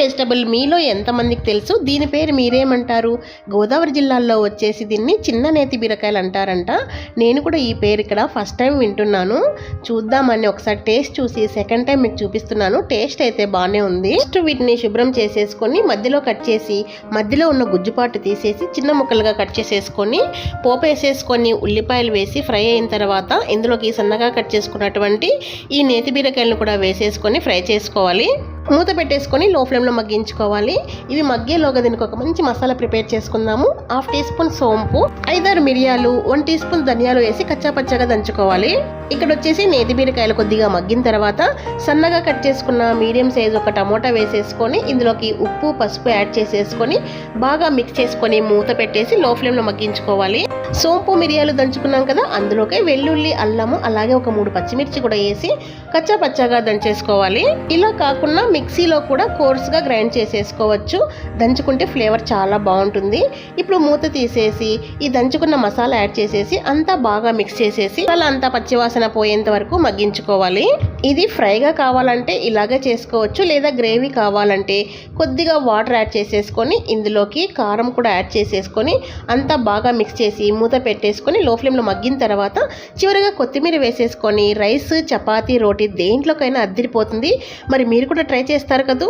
Vegetable మీలో ఎంతమందికి తెలుసు? దీని పేరు మీరేమంటారు? గోదావరి జిల్లాలో వచ్చేసి దీన్ని చిన్న నేతి బీరకాయలు అంటారంట. నేను కూడా ఈ పేరు ఇక్కడ ఫస్ట్ టైం వింటున్నాను. చూద్దామని ఒకసారి టేస్ట్ చూసి సెకండ్ టైం మీకు చూపిస్తున్నాను. టేస్ట్ అయితే బాగానే ఉంది. ఫస్ట్ వీటిని శుభ్రం చేసేసుకొని మధ్యలో కట్ చేసి మధ్యలో ఉన్న గుజ్జుపాటు తీసేసి చిన్న ముక్కలుగా కట్ చేసేసుకొని పోపు వేసేసుకొని ఉల్లిపాయలు వేసి ఫ్రై అయిన తర్వాత ఇందులోకి సన్నగా కట్ చేసుకున్నటువంటి ఈ నేతి బీరకాయలను కూడా వేసేసుకొని ఫ్రై చేసుకోవాలి. మూత పెట్టేసుకొని లో ఫ్లేమ్లో మగ్గించుకోవాలి. ఇవి మగ్గేలోగా దీనికి ఒక మంచి మసాలా ప్రిపేర్ చేసుకుందాము. 1/2 టీ స్పూన్ సోంపు, 5-6 మిరియాలు, 1 టీ స్పూన్ ధనియాలు వేసి కచ్చాపచ్చాగా దంచుకోవాలి. ఇక్కడ వచ్చేసి నేతి బీరకాయలు కొద్దిగా మగ్గిన తర్వాత సన్నగా కట్ చేసుకున్న మీడియం సైజ్ ఒక టమోటా వేసేసుకొని ఇందులోకి ఉప్పు పసుపు యాడ్ చేసేసుకొని బాగా మిక్స్ చేసుకొని మూత పెట్టేసి లో ఫ్లేమ్లో మగ్గించుకోవాలి. సోంపు మిరియాలు దంచుకున్నాం కదా, అందులోకి వెల్లుల్లి అల్లము అలాగే ఒక 3 పచ్చిమిర్చి కూడా వేసి కచ్చాపచ్చాగా దంచేసుకోవాలి. ఇలా కాకుండా మిక్సీలో కూడా కోర్స్గా గ్రైండ్ చేసేసుకోవచ్చు. దంచుకుంటే ఫ్లేవర్ చాలా బాగుంటుంది. ఇప్పుడు మూత తీసేసి ఈ దంచుకున్న మసాలా యాడ్ చేసేసి అంతా బాగా మిక్స్ చేసేసి అలా అంతా పచ్చివాసన పోయేంత వరకు మగ్గించుకోవాలి. ఇది ఫ్రైగా కావాలంటే ఇలాగే చేసుకోవచ్చు, లేదా గ్రేవీ కావాలంటే కొద్దిగా వాటర్ యాడ్ చేసేసుకొని ఇందులోకి కారం కూడా యాడ్ చేసేసుకొని అంతా బాగా మిక్స్ చేసి మూత పెట్టేసుకొని లో ఫ్లేమ్లో మగ్గిన తర్వాత చివరిగా కొత్తిమీర వేసేసుకొని రైస్ చపాతీ రోటీ దేంట్లోకైనా అద్దిరిపోతుంది. మరి మీరు కూడా ట్రై చేస్తారు కదా.